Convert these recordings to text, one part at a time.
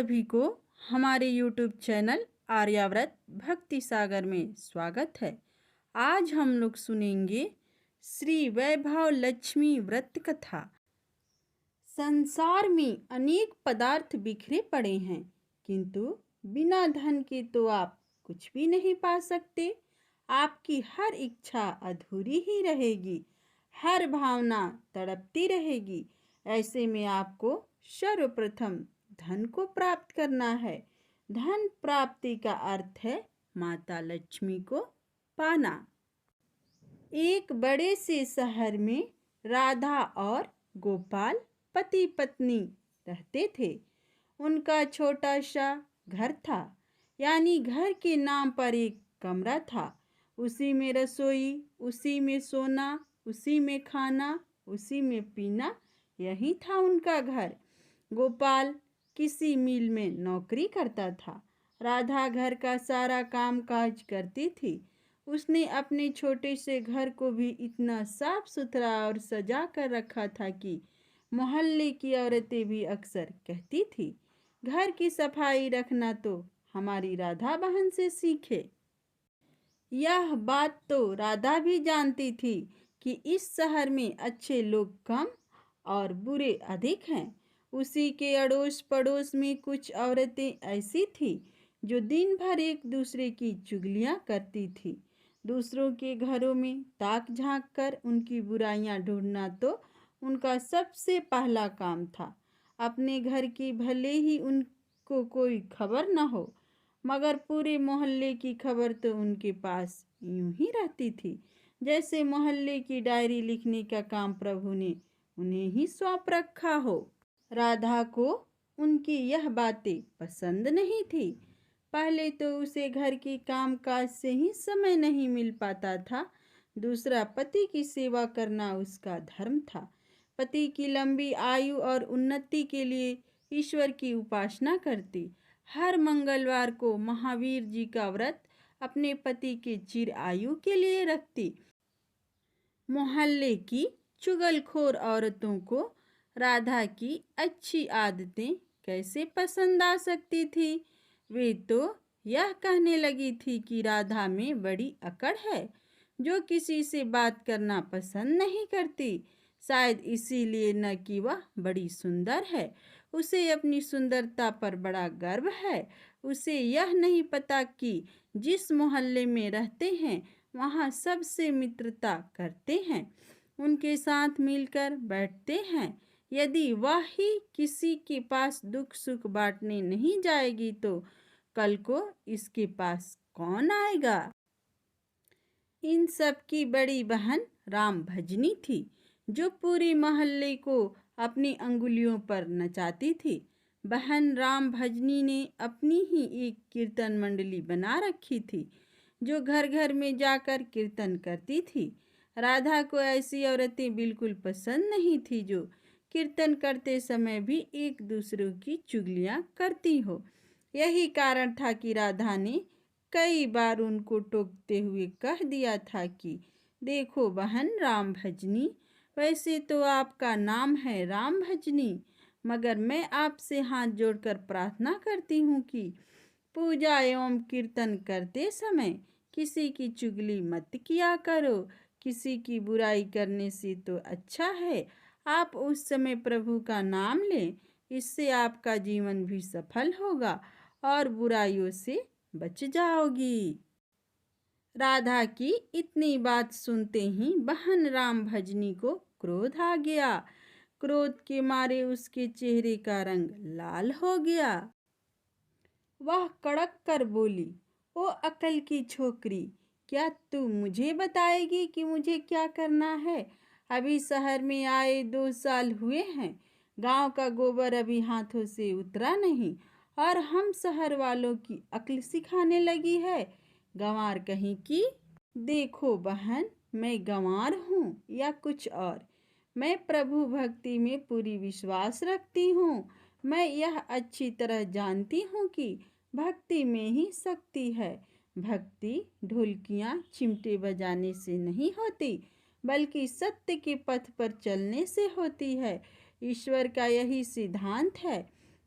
सभी को हमारे YouTube चैनल आर्याव्रत भक्ति सागर में स्वागत है। आज हम लोग सुनेंगे श्री वैभव लक्ष्मी व्रत कथा। संसार में अनेक पदार्थ बिखरे पड़े हैं, किंतु बिना धन के तो आप कुछ भी नहीं पा सकते। आपकी हर इच्छा अधूरी ही रहेगी, हर भावना तड़पती रहेगी। ऐसे में आपको सर्वप्रथम धन को प्राप्त करना है। धन प्राप्ति का अर्थ है माता लक्ष्मी को पाना। एक बड़े से शहर में राधा और गोपाल पति पत्नी रहते थे। उनका छोटा सा घर था, यानी घर के नाम पर एक कमरा था। उसी में रसोई, उसी में सोना, उसी में खाना, उसी में पीना, यही था उनका घर। गोपाल किसी मिल में नौकरी करता था। राधा घर का सारा काम काज करती थी। उसने अपने छोटे से घर को भी इतना साफ सुथरा और सजा कर रखा था कि मोहल्ले की औरतें भी अक्सर कहती थी, घर की सफाई रखना तो हमारी राधा बहन से सीखे। यह बात तो राधा भी जानती थी कि इस शहर में अच्छे लोग कम और बुरे अधिक हैं। उसी के अड़ोस पड़ोस में कुछ औरतें ऐसी थीं जो दिन भर एक दूसरे की चुगलियां करती थी। दूसरों के घरों में ताक झांक कर उनकी बुराइयां ढूंढना तो उनका सबसे पहला काम था। अपने घर की भले ही उनको कोई खबर न हो, मगर पूरे मोहल्ले की खबर तो उनके पास यूं ही रहती थी, जैसे मोहल्ले की डायरी लिखने का काम प्रभु ने उन्हें ही सौंप रखा हो। राधा को उनकी यह बातें पसंद नहीं थी। पहले तो उसे घर के काम काज से ही समय नहीं मिल पाता था। दूसरा, पति की सेवा करना उसका धर्म था। पति की लंबी आयु और उन्नति के लिए ईश्वर की उपासना करती। हर मंगलवार को महावीर जी का व्रत अपने पति के चिर आयु के लिए रखती। मोहल्ले की चुगलखोर औरतों को राधा की अच्छी आदतें कैसे पसंद आ सकती थी। वे तो यह कहने लगी थी कि राधा में बड़ी अकड़ है, जो किसी से बात करना पसंद नहीं करती। शायद इसीलिए न कि वह बड़ी सुंदर है, उसे अपनी सुंदरता पर बड़ा गर्व है। उसे यह नहीं पता कि जिस मोहल्ले में रहते हैं वहाँ सबसे मित्रता करते हैं, उनके साथ मिलकर बैठते हैं। यदि वह ही किसी के पास दुख सुख बांटने नहीं जाएगी तो कल को इसके पास कौन आएगा। इन सब की बड़ी बहन राम भजनी थी, जो पूरे मोहल्ले को अपनी अंगुलियों पर नचाती थी। बहन राम भजनी ने अपनी ही एक कीर्तन मंडली बना रखी थी, जो घर घर में जाकर कीर्तन करती थी। राधा को ऐसी औरतें बिल्कुल पसंद नहीं थी जो कीर्तन करते समय भी एक दूसरे की चुगलियां करती हो। यही कारण था कि राधा ने कई बार उनको टोकते हुए कह दिया था कि देखो बहन राम भजनी, वैसे तो आपका नाम है राम भजनी, मगर मैं आपसे हाथ जोड़कर प्रार्थना करती हूँ कि पूजा एवं कीर्तन करते समय किसी की चुगली मत किया करो। किसी की बुराई करने से तो अच्छा है आप उस समय प्रभु का नाम लें। इससे आपका जीवन भी सफल होगा और बुराइयों से बच जाओगी। राधा की इतनी बात सुनते ही बहन राम भजनी को क्रोध आ गया। क्रोध के मारे उसके चेहरे का रंग लाल हो गया। वह कड़क कर बोली, ओ अकल की छोकरी, क्या तू मुझे बताएगी कि मुझे क्या करना है। अभी शहर में आए 2 साल हुए हैं, गांव का गोबर अभी हाथों से उतरा नहीं और हम शहर वालों की अक्ल सिखाने लगी है। गंवार कहीं की। देखो बहन, मैं गंवार हूँ या कुछ और, मैं प्रभु भक्ति में पूरी विश्वास रखती हूँ। मैं यह अच्छी तरह जानती हूँ कि भक्ति में ही शक्ति है। भक्ति ढोलकियाँ चिमटे बजाने से नहीं होती, बल्कि सत्य के पथ पर चलने से होती है। ईश्वर का यही सिद्धांत है।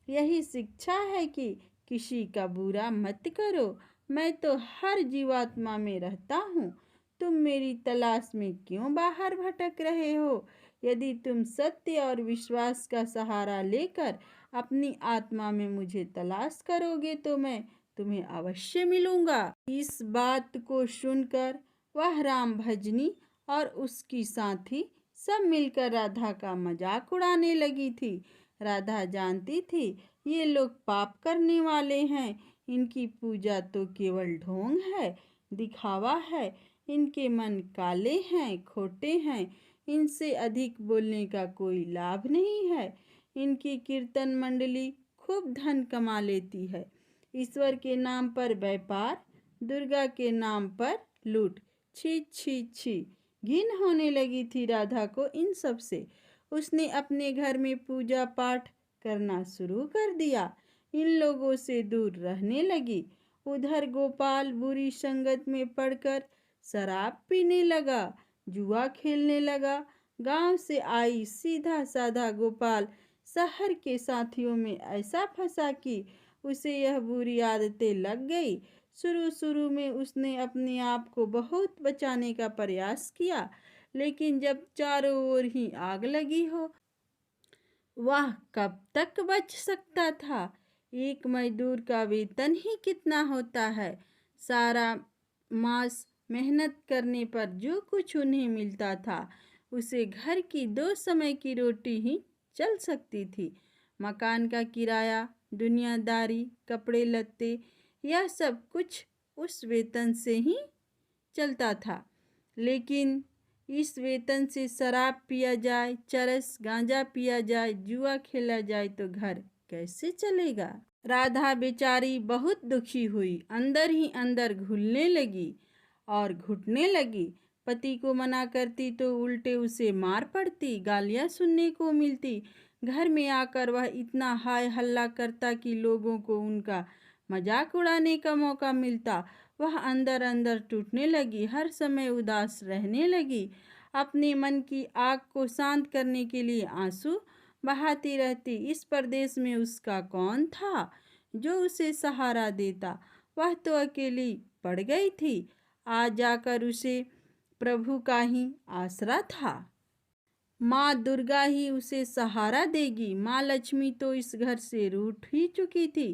यही शिक्षा है कि किसी का बुरा मत करो। मैं तो हर जीवात्मा में रहता हूँ। तुम मेरी तलाश में क्यों बाहर भटक रहे हो? यदि तुम सत्य और विश्वास का सहारा लेकर अपनी आत्मा में मुझे तलाश करोगे तो मैं तुम्हें अवश्य मिलूंगा। इस बात को सुनकर वह राम भजनी और उसकी साथी सब मिलकर राधा का मजाक उड़ाने लगी थी। राधा जानती थी ये लोग पाप करने वाले हैं। इनकी पूजा तो केवल ढोंग है, दिखावा है। इनके मन काले हैं, खोटे हैं। इनसे अधिक बोलने का कोई लाभ नहीं है। इनकी कीर्तन मंडली खूब धन कमा लेती है। ईश्वर के नाम पर व्यापार, दुर्गा के नाम पर लूट। छी छी छी, घिन होने लगी थी राधा को इन सब से। उसने अपने घर में पूजा पाठ करना शुरू कर दिया। इन लोगों से दूर रहने लगी। उधर गोपाल बुरी संगत में पड़कर शराब पीने लगा, जुआ खेलने लगा। गांव से आई सीधा साधा गोपाल शहर के साथियों में ऐसा फंसा कि उसे यह बुरी आदतें लग गई। शुरू शुरू में उसने अपने आप को बहुत बचाने का प्रयास किया, लेकिन जब चारों ओर ही आग लगी हो, वह कब तक बच सकता था? एक मजदूर का वेतन ही कितना होता है? सारा मास मेहनत करने पर जो कुछ उन्हें मिलता था उसे घर की 2 समय की रोटी ही चल सकती थी। मकान का किराया, दुनियादारी, कपड़े लत्ते, यह सब कुछ उस वेतन से ही चलता था। लेकिन इस वेतन से शराब पिया जाए, चरस गांजा पिया जाए, जुआ खेला जाए तो घर कैसे चलेगा? राधा बेचारी बहुत दुखी हुई, अंदर ही अंदर घुलने लगी और घुटने लगी। पति को मना करती तो उल्टे उसे मार पड़ती, गालियां सुनने को मिलती। घर में आकर वह इतना हाय हल्ला करता कि लोगों को उनका मजाक उड़ाने का मौका मिलता। वह अंदर अंदर टूटने लगी, हर समय उदास रहने लगी। अपने मन की आग को शांत करने के लिए आंसू बहाती रहती। इस परदेश में उसका कौन था जो उसे सहारा देता? वह तो अकेली पड़ गई थी। आज जाकर उसे प्रभु का ही आसरा था। माँ दुर्गा ही उसे सहारा देगी। माँ लक्ष्मी तो इस घर से रूठ ही चुकी थी।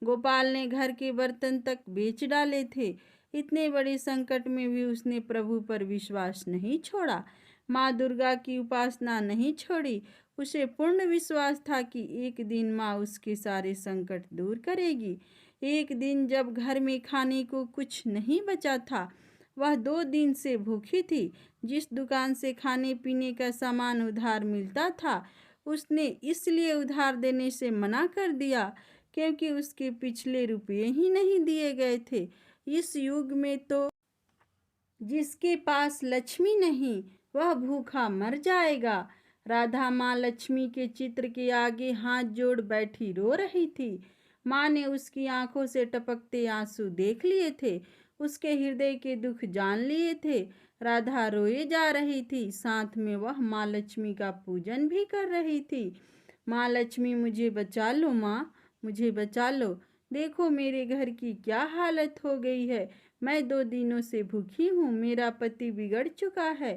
गोपाल ने घर के बर्तन तक बेच डाले थे। इतने बड़े संकट में भी उसने प्रभु पर विश्वास नहीं छोड़ा, माँ दुर्गा की उपासना नहीं छोड़ी। उसे पूर्ण विश्वास था कि एक दिन माँ उसके सारे संकट दूर करेगी। एक दिन जब घर में खाने को कुछ नहीं बचा था, वह 2 दिन से भूखी थी। जिस दुकान से खाने पीने का सामान उधार मिलता था, उसने इसलिए उधार देने से मना कर दिया क्योंकि उसके पिछले रुपये ही नहीं दिए गए थे। इस युग में तो जिसके पास लक्ष्मी नहीं वह भूखा मर जाएगा। राधा माँ लक्ष्मी के चित्र के आगे हाथ जोड़ बैठी रो रही थी। माँ ने उसकी आंखों से टपकते आंसू देख लिए थे, उसके हृदय के दुख जान लिए थे। राधा रोए जा रही थी, साथ में वह माँ लक्ष्मी का पूजन भी कर रही थी। माँ लक्ष्मी मुझे बचा लो, माँ मुझे बचा लो। देखो मेरे घर की क्या हालत हो गई है। मैं 2 दिनों से भूखी हूँ, मेरा पति बिगड़ चुका है।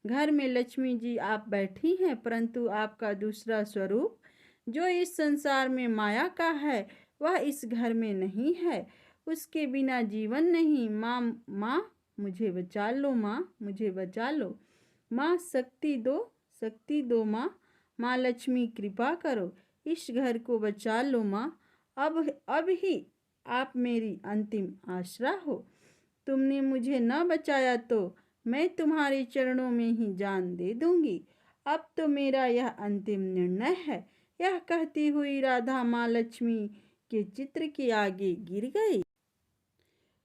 घर में लक्ष्मी जी आप बैठी हैं, परंतु आपका दूसरा स्वरूप जो इस संसार में माया का है वह इस घर में नहीं है। उसके बिना जीवन नहीं। माँ माँ मुझे बचा लो, माँ मुझे बचा लो। माँ शक्ति दो माँ। माँ लक्ष्मी कृपा करो, इस घर को बचा लो माँ। अब ही आप मेरी अंतिम आसरा हो। तुमने मुझे न बचाया तो मैं तुम्हारे चरणों में ही जान दे दूंगी। अब तो मेरा यह अंतिम निर्णय है। यह कहती हुई राधा माँ लक्ष्मी के चित्र के आगे गिर गई।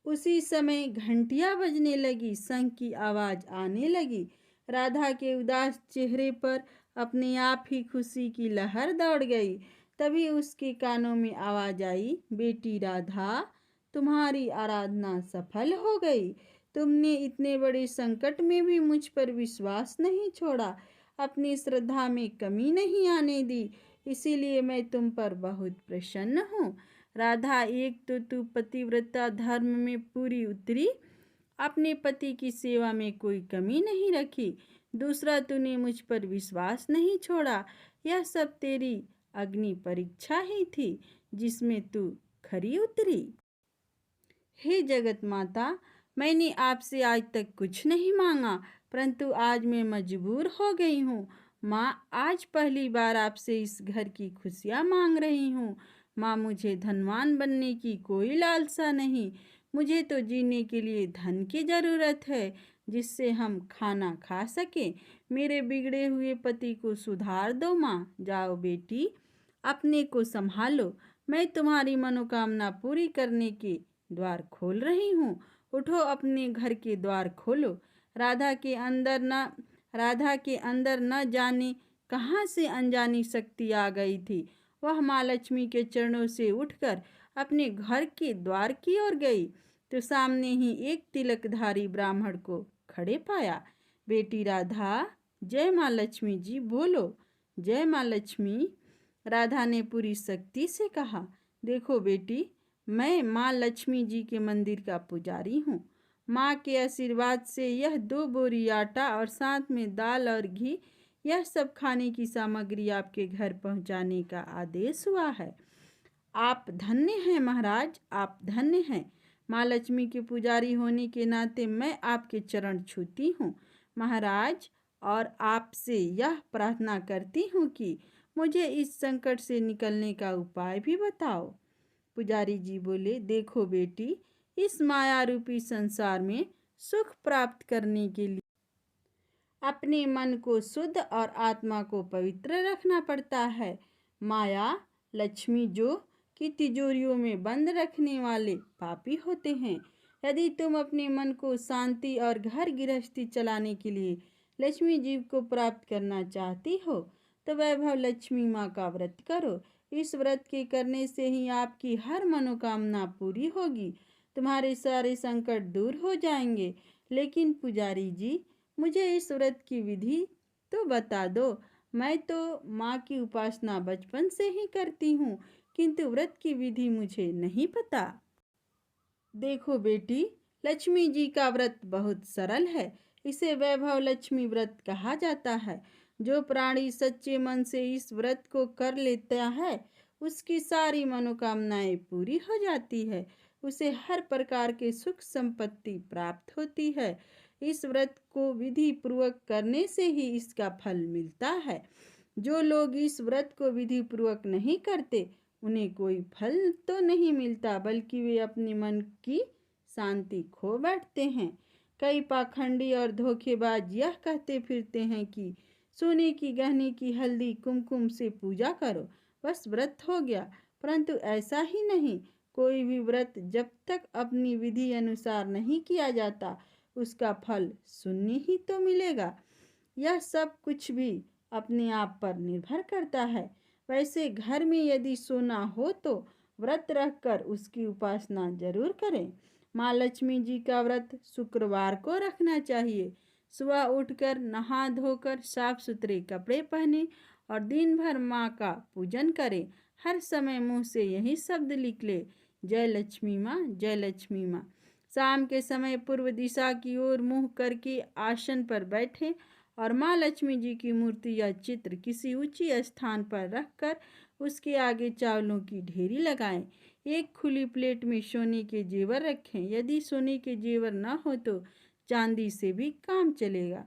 उसी समय घंटियां बजने लगी, शंख की आवाज आने लगी। राधा के उदास चेहरे पर अपने आप ही खुशी की लहर दौड़ गई। तभी उसके कानों में आवाज आई, बेटी राधा, तुम्हारी आराधना सफल हो गई। तुमने इतने बड़े संकट में भी मुझ पर विश्वास नहीं छोड़ा, अपनी श्रद्धा में कमी नहीं आने दी। इसीलिए मैं तुम पर बहुत प्रसन्न हूँ। राधा, एक तो तू पतिव्रता धर्म में पूरी उतरी, अपने पति की सेवा में कोई कमी नहीं रखी। दूसरा, तूने मुझ पर विश्वास नहीं छोड़ा। यह सब तेरी अग्नि परीक्षा ही थी जिसमें तू खरी उतरी। हे जगत माता, मैंने आपसे आज तक कुछ नहीं मांगा, परंतु आज मैं मजबूर हो गई हूँ। माँ, आज पहली बार आपसे इस घर की खुशियाँ मांग रही हूँ। माँ, मुझे धनवान बनने की कोई लालसा नहीं। मुझे तो जीने के लिए धन की ज़रूरत है, जिससे हम खाना खा सकें। मेरे बिगड़े हुए पति को सुधार दो माँ। जाओ बेटी, अपने को संभालो। मैं तुम्हारी मनोकामना पूरी करने के द्वार खोल रही हूँ। उठो, अपने घर के द्वार खोलो। राधा के अंदर न जाने कहाँ से अनजानी शक्ति आ गई थी। वह माँ लक्ष्मी के चरणों से उठकर अपने घर के द्वार की ओर गई तो सामने ही एक तिलकधारी ब्राह्मण को खड़े पाया। बेटी राधा, जय माँ लक्ष्मी जी बोलो। जय माँ लक्ष्मी, राधा ने पूरी शक्ति से कहा। देखो बेटी, मैं माँ लक्ष्मी जी के मंदिर का पुजारी हूँ। माँ के आशीर्वाद से यह 2 बोरी आटा और साथ में दाल और घी, यह सब खाने की सामग्री आपके घर पहुँचाने का आदेश हुआ है। आप धन्य हैं महाराज, आप धन्य हैं। माँ लक्ष्मी के पुजारी होने के नाते मैं आपके चरण छूती हूँ महाराज, और आपसे यह प्रार्थना करती हूँ कि मुझे इस संकट से निकलने का उपाय भी बताओ। पुजारी जी बोले, देखो बेटी, इस माया रूपी संसार में सुख प्राप्त करने के लिए अपने मन को शुद्ध और आत्मा को पवित्र रखना पड़ता है। माया लक्ष्मी जो कि तिजोरियों में बंद रखने वाले पापी होते हैं। यदि तुम अपने मन को शांति और घर गृहस्थी चलाने के लिए लक्ष्मी जी को प्राप्त करना चाहती हो तो वैभव लक्ष्मी माँ का व्रत करो। इस व्रत के करने से ही आपकी हर मनोकामना पूरी होगी, तुम्हारे सारे संकट दूर हो जाएंगे। लेकिन पुजारी जी, मुझे इस व्रत की विधि तो बता दो। मैं तो माँ की उपासना बचपन से ही करती हूँ, किंतु व्रत की विधि मुझे नहीं पता। देखो बेटी, लक्ष्मी जी का व्रत बहुत सरल है। इसे वैभव लक्ष्मी व्रत कहा जाता है। जो प्राणी सच्चे मन से इस व्रत को कर लेता है, उसकी सारी मनोकामनाएं पूरी हो जाती है। उसे हर प्रकार के सुख संपत्ति प्राप्त होती है। इस व्रत को विधि पूर्वक करने से ही इसका फल मिलता है। जो लोग इस व्रत को विधि पूर्वक नहीं करते, उन्हें कोई फल तो नहीं मिलता, बल्कि वे अपने मन की शांति खो बैठते हैं। कई पाखंडी और धोखेबाज यह कहते फिरते हैं कि सोने की गहने की हल्दी कुमकुम से पूजा करो, बस व्रत हो गया। परंतु ऐसा ही नहीं। कोई भी व्रत जब तक अपनी विधि अनुसार नहीं किया जाता, उसका फल शून्य ही तो मिलेगा। यह सब कुछ भी अपने आप पर निर्भर करता है। वैसे घर में यदि सोना हो तो व्रत रखकर उसकी उपासना जरूर करें। माँ लक्ष्मी जी का व्रत शुक्रवार को रखना चाहिए। सुबह उठकर नहा धोकर साफ सुथरे कपड़े पहने और दिन भर माँ का पूजन करें। हर समय मुंह से यही शब्द निकले, जय लक्ष्मी माँ, जय लक्ष्मी माँ। शाम के समय पूर्व दिशा की ओर मुंह करके आसन पर बैठें और माँ लक्ष्मी जी की मूर्ति या चित्र किसी ऊंची स्थान पर रखकर उसके आगे चावलों की ढेरी लगाएं। एक खुली प्लेट में सोने के जेवर रखें। यदि सोने के जेवर न हो तो चांदी से भी काम चलेगा।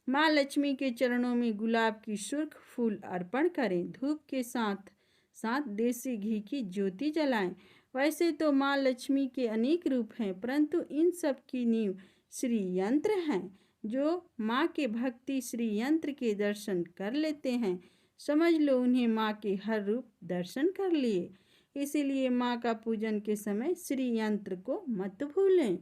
माँ लक्ष्मी के चरणों में गुलाब की सुर्ख फूल अर्पण करें। धूप के साथ साथ देसी घी की ज्योति जलाएं। वैसे तो माँ लक्ष्मी के अनेक रूप हैं, परंतु इन सब की नींव श्री यंत्र हैं। जो माँ के भक्ति श्री यंत्र के दर्शन कर लेते हैं, समझ लो उन्हें माँ के हर रूप दर्शन कर लिए। इसीलिए माँ का पूजन के समय श्री यंत्र को मत भूलें।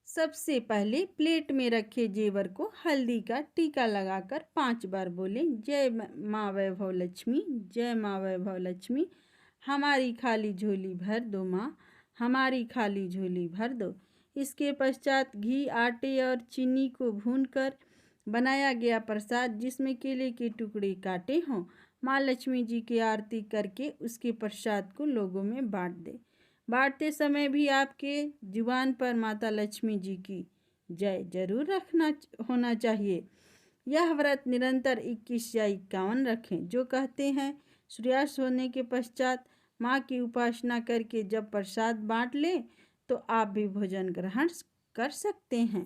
सबसे पहले प्लेट में रखे जेवर को हल्दी का टीका लगाकर 5 बार बोलें, जय माँ वैभव लक्ष्मी, जय माँ वैभव लक्ष्मी। हमारी खाली झोली भर दो माँ, हमारी खाली झोली भर दो। इसके पश्चात घी, आटे और चीनी को भूनकर बनाया गया प्रसाद, जिसमें केले के टुकड़े काटे हों, माँ लक्ष्मी जी की आरती करके उसके प्रसाद को लोगों में बांट दे। बांटते समय भी आपके जुबान पर माता लक्ष्मी जी की जय जरूर रखना होना चाहिए। यह व्रत निरंतर 21 या 51 रखें। जो कहते हैं सूर्यास्त होने के पश्चात माँ की उपासना करके जब प्रसाद बांट ले तो आप भी भोजन ग्रहण कर सकते हैं।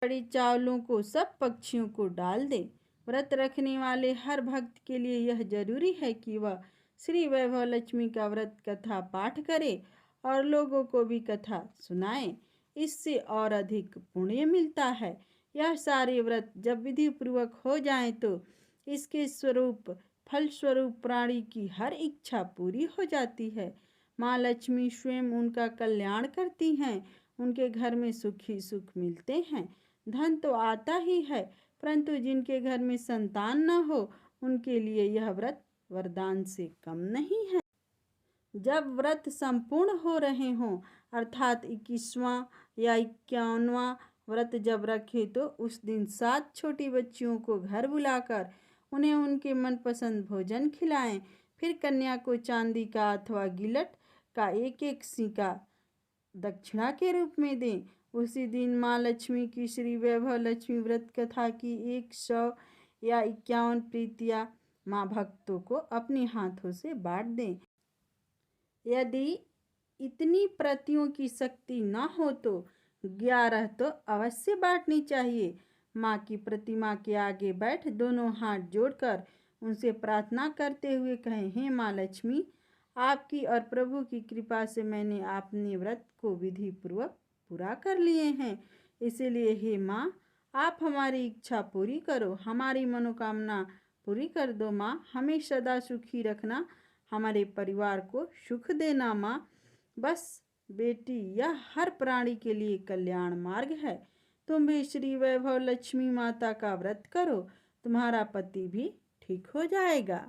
बड़ी चावलों को सब पक्षियों को डाल दे। व्रत रखने वाले हर भक्त के लिए यह जरूरी है कि वह श्री वैभव लक्ष्मी का व्रत कथा पाठ करे और लोगों को भी कथा सुनाए। इससे और अधिक पुण्य मिलता है। यह सारे व्रत जब विधि पूर्वक हो जाएं तो इसके स्वरूप फल स्वरूप प्राणी की हर इच्छा पूरी हो जाती है। माँ लक्ष्मी स्वयं उनका कल्याण करती हैं। उनके घर में सुख ही सुख मिलते हैं। धन तो आता ही है, परंतु जिनके घर में संतान न हो उनके लिए यह व्रत वरदान से कम नहीं है। जब व्रत संपूर्ण हो रहे हों अर्थात 21वां या 51वां व्रत जब रखे तो उस दिन 7 छोटी बच्चियों को घर बुलाकर उन्हें उनके मनपसंद भोजन खिलाएं। फिर कन्या को चांदी का अथवा गिलट का एक एक सिक्का दक्षिणा के रूप में दें। उसी दिन माँ लक्ष्मी की श्री वैभव लक्ष्मी व्रत कथा की 100 या 51 प्रीतियाँ माँ भक्तों को अपने हाथों से बांट दें। यदि इतनी प्रतियों की शक्ति न हो तो 11 तो अवश्य बांटनी चाहिए। माँ की प्रतिमा के आगे बैठ दोनों हाथ जोड़कर उनसे प्रार्थना करते हुए कहें, हे माँ लक्ष्मी, आपकी और प्रभु की कृपा से मैंने अपने व्रत को विधि पूर्वक पूरा कर लिए हैं। इसीलिए हे माँ, आप हमारी इच्छा पूरी करो, हमारी मनोकामना पूरी कर दो। माँ, हमें सदा सुखी रखना, हमारे परिवार को सुख देना। माँ, बस बेटी यह हर प्राणी के लिए कल्याण मार्ग है। तुम भी श्री वैभव लक्ष्मी माता का व्रत करो, तुम्हारा पति भी ठीक हो जाएगा,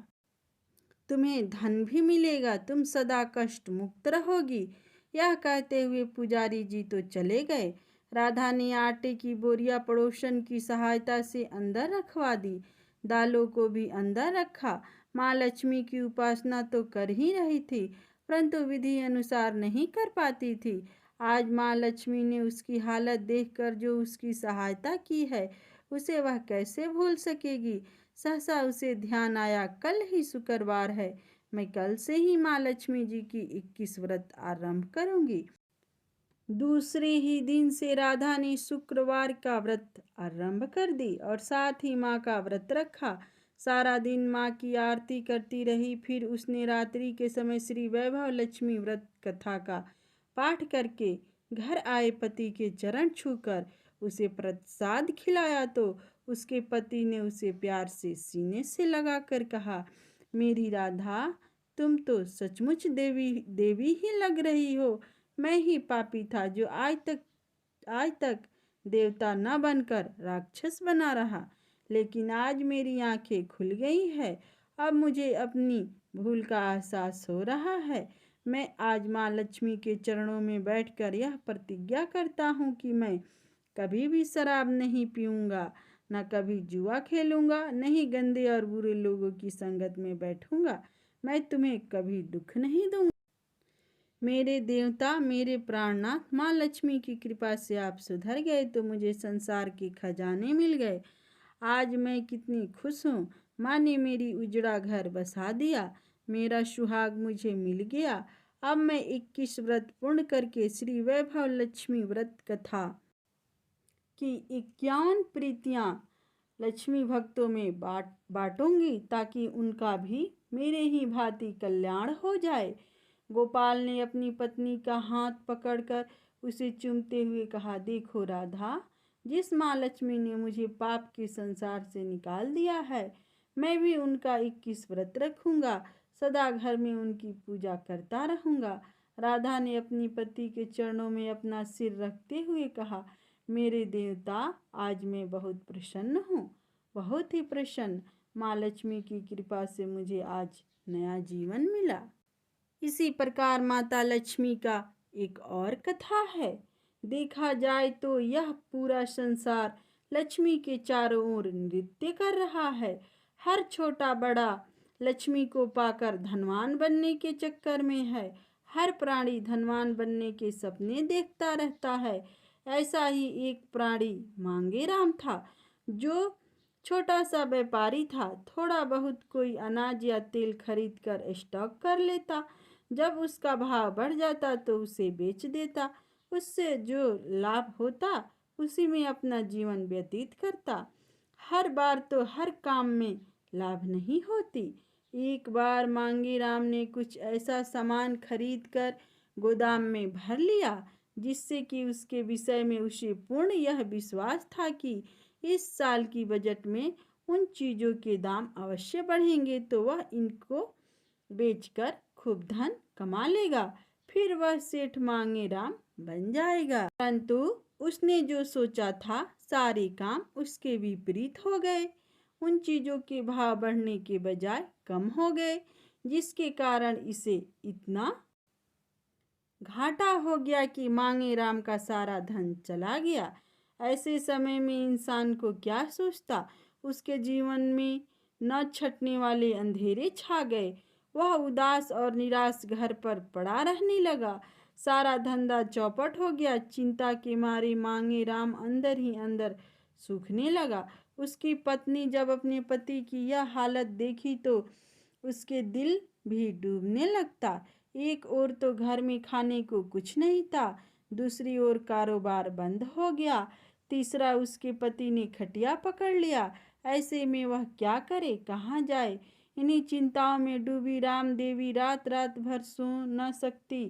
तुम्हें धन भी मिलेगा, तुम सदा कष्ट मुक्त रहोगी। यह कहते हुए पुजारी जी तो चले गए। राधा ने आटे की बोरियां पड़ोसन की सहायता से अंदर रखवा दी। दालों को भी अंदर रखा। माँ लक्ष्मी की उपासना तो कर ही रही थी, परंतु विधि अनुसार नहीं कर पाती थी। आज माँ लक्ष्मी ने उसकी हालत देखकर जो उसकी सहायता की है उसे वह कैसे भूल सकेगी। सहसा उसे ध्यान आया, कल ही शुक्रवार है, मैं कल से ही माँ लक्ष्मी जी की 21 व्रत आरंभ करूंगी। दूसरे ही दिन से राधा ने शुक्रवार का व्रत आरंभ कर दी और साथ ही माँ का व्रत रखा। सारा दिन माँ की आरती करती रही। फिर उसने रात्रि के समय श्री वैभव लक्ष्मी व्रत कथा का पाठ करके घर आए पति के चरण छूकर उसे प्रसाद खिलाया तो उसके पति ने उसे प्यार से सीने से लगाकर कहा, मेरी राधा, तुम तो सचमुच देवी देवी ही लग रही हो। मैं ही पापी था जो आज तक देवता न बनकर राक्षस बना रहा, लेकिन आज मेरी आंखें खुल गई है। अब मुझे अपनी भूल का एहसास हो रहा है। मैं आज माँ लक्ष्मी के चरणों में बैठकर यह प्रतिज्ञा करता हूँ कि मैं कभी भी शराब नहीं पीऊँगा, न कभी जुआ खेलूँगा, नहीं गंदे और बुरे लोगों की संगत में बैठूँगा। मैं तुम्हें कभी दुख नहीं दूँगा। मेरे देवता, मेरे प्राणनाथ, माँ लक्ष्मी की कृपा से आप सुधर गए तो मुझे संसार के खजाने मिल गए। आज मैं कितनी खुश हूँ। माँ ने मेरी उजड़ा घर बसा दिया, मेरा सुहाग मुझे मिल गया। अब मैं 21 व्रत पूर्ण करके श्री वैभव लक्ष्मी व्रत कथा की 51 प्रीतियाँ लक्ष्मी भक्तों में बांटूंगी ताकि उनका भी मेरे ही भांति कल्याण हो जाए। गोपाल ने अपनी पत्नी का हाथ पकड़कर उसे चूमते हुए कहा, देखो राधा, जिस माँ लक्ष्मी ने मुझे पाप के संसार से निकाल दिया है, मैं भी उनका 21 व्रत रखूंगा, सदा घर में उनकी पूजा करता रहूंगा। राधा ने अपनी पति के चरणों में अपना सिर रखते हुए कहा, मेरे देवता, आज मैं बहुत प्रसन्न हूँ, बहुत ही प्रसन्न। माँ लक्ष्मी की कृपा से मुझे आज नया जीवन मिला। इसी प्रकार माता लक्ष्मी का एक और कथा है। देखा जाए तो यह पूरा संसार लक्ष्मी के चारों ओर नृत्य कर रहा है। हर छोटा बड़ा लक्ष्मी को पाकर धनवान बनने के चक्कर में है। हर प्राणी धनवान बनने के सपने देखता रहता है। ऐसा ही एक प्राणी मांगेराम था, जो छोटा सा व्यापारी था। थोड़ा बहुत कोई अनाज या तेल खरीद कर स्टॉक कर लेता। जब उसका भाव बढ़ जाता तो उसे बेच देता। उससे जो लाभ होता उसी में अपना जीवन व्यतीत करता। हर बार तो हर काम में लाभ नहीं होती। एक बार मांगेराम ने कुछ ऐसा सामान खरीद कर गोदाम में भर लिया, जिससे कि उसके विषय में उसे पूर्ण यह विश्वास था कि इस साल की बजट में उन चीज़ों के दाम अवश्य बढ़ेंगे, तो वह इनको बेचकर खूब धन कमा लेगा। फिर वह सेठ मांगेराम बन जाएगा। परंतु उसने जो सोचा था सारे काम उसके विपरीत हो गए। उन चीज़ों के भाव बढ़ने के बजाय कम हो गए, जिसके कारण इसे इतना घाटा हो गया कि मांगेराम का सारा धन चला गया। ऐसे समय में इंसान को क्या सोचता। उसके जीवन में न छटने वाले अंधेरे छा गए। वह उदास और निराश घर पर पड़ा रहने लगा। सारा धंधा चौपट हो गया। चिंता के मारे मांगेराम अंदर ही अंदर सूखने लगा। उसकी पत्नी जब अपने पति की यह हालत देखी तो उसके दिल भी डूबने लगता। एक ओर तो घर में खाने को कुछ नहीं था, दूसरी ओर कारोबार बंद हो गया, तीसरा उसके पति ने खटिया पकड़ लिया। ऐसे में वह क्या करे, कहाँ जाए। इन्हीं चिंताओं में डूबी राम देवी रात रात भर सो न सकती।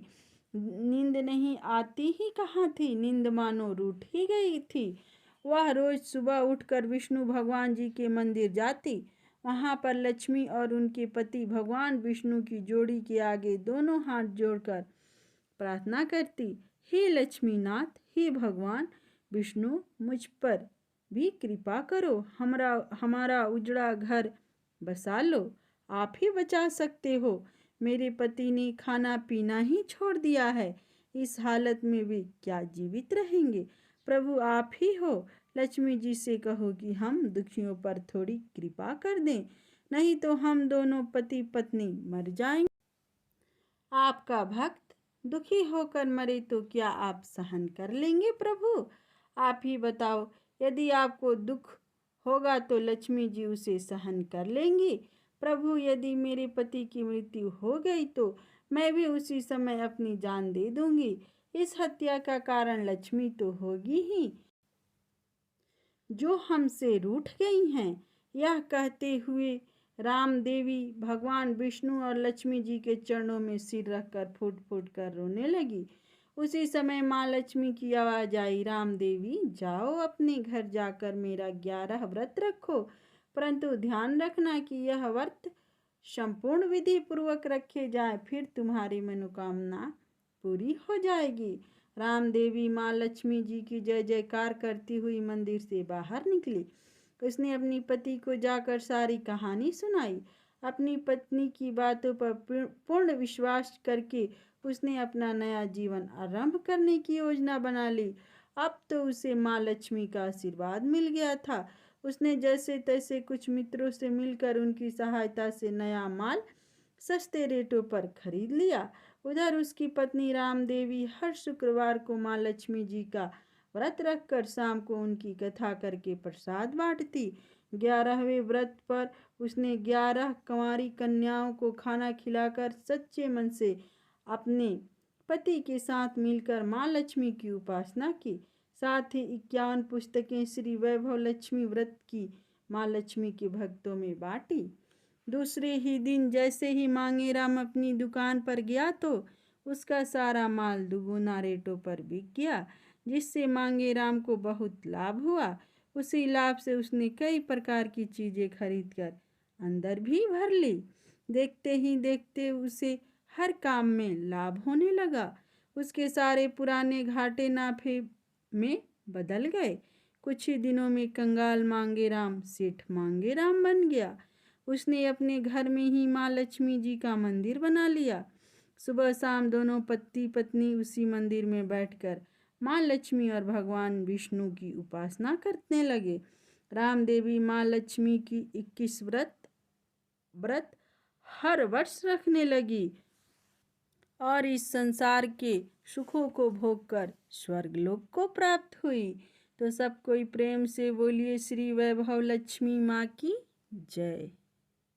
नींद नहीं आती ही कहाँ थी, नींद मानो रूठ ही गई थी। वह रोज सुबह उठकर विष्णु भगवान जी के मंदिर जाती। वहां पर लक्ष्मी और उनके पति भगवान विष्णु की जोड़ी के आगे दोनों हाथ जोड़कर प्रार्थना करती, हे लक्ष्मीनाथ, हे भगवान विष्णु, मुझ पर भी कृपा करो। हमारा उजड़ा घर बसा लो। आप ही बचा सकते हो। मेरे पति ने खाना पीना ही छोड़ दिया है। इस हालत में वे क्या जीवित रहेंगे। प्रभु आप ही हो। लक्ष्मी जी से कहो कि हम दुखियों पर थोड़ी कृपा कर दें, नहीं तो हम दोनों पति पत्नी मर जाएंगे। आपका भक्त दुखी होकर मरे तो क्या आप सहन कर लेंगे प्रभु? आप ही बताओ। यदि आपको दुख होगा तो लक्ष्मी जी उसे सहन कर लेंगी। प्रभु, यदि मेरे पति की मृत्यु हो गई तो मैं भी उसी समय अपनी जान दे दूंगी। इस हत्या का कारण लक्ष्मी तो होगी ही, जो हमसे रूठ गई हैं। यह कहते हुए राम देवी भगवान विष्णु और लक्ष्मी जी के चरणों में सिर रखकर फूट फूट कर रोने लगी। उसी समय माँ लक्ष्मी की आवाज आई, राम देवी जाओ, अपने घर जाकर मेरा 11 व्रत रखो, परंतु ध्यान रखना कि यह व्रत संपूर्ण विधि पूर्वक रखे जाए, फिर तुम्हारी मनोकामना पूरी हो जाएगी। राम देवी माँ लक्ष्मी जी की जय जयकार करती हुई मंदिर से बाहर निकली। उसने अपनी पति को जाकर सारी कहानी सुनाई। अपनी पत्नी की बातों पर पूर्ण विश्वास करके उसने अपना नया जीवन आरंभ करने की योजना बना ली। अब तो उसे माँ लक्ष्मी का आशीर्वाद मिल गया था। उसने जैसे तैसे कुछ मित्रों से मिलकर उनकी सहायता से नया माल सस्ते रेटों पर खरीद लिया। उधर उसकी पत्नी राम देवी हर शुक्रवार को माँ लक्ष्मी जी का व्रत रखकर शाम को उनकी कथा करके प्रसाद बांटती। 11वें व्रत पर उसने 11 कंवारी कन्याओं को खाना खिलाकर सच्चे मन से अपने पति के साथ मिलकर माँ लक्ष्मी की उपासना की। साथ ही 51 पुस्तकें श्री वैभव लक्ष्मी व्रत की माँ लक्ष्मी के भक्तों में बांटी। दूसरे ही दिन जैसे ही मांगेराम अपनी दुकान पर गया तो उसका सारा माल दुगुना रेटों पर बिक गया, जिससे मांगेराम को बहुत लाभ हुआ। उसी लाभ से उसने कई प्रकार की चीज़ें खरीदकर अंदर भी भर ली। देखते ही देखते उसे हर काम में लाभ होने लगा। उसके सारे पुराने घाटे नाफे में बदल गए। कुछ ही दिनों में कंगाल मांगेराम सेठ मांगेराम बन गया। उसने अपने घर में ही माँ लक्ष्मी जी का मंदिर बना लिया। सुबह शाम दोनों पति पत्नी उसी मंदिर में बैठकर माँ लक्ष्मी और भगवान विष्णु की उपासना करने लगे। राम देवी माँ लक्ष्मी की 21 व्रत हर वर्ष रखने लगी और इस संसार के सुखों को भोगकर स्वर्गलोक को प्राप्त हुई। तो सब कोई प्रेम से बोलिए श्री वैभव लक्ष्मी माँ की जय।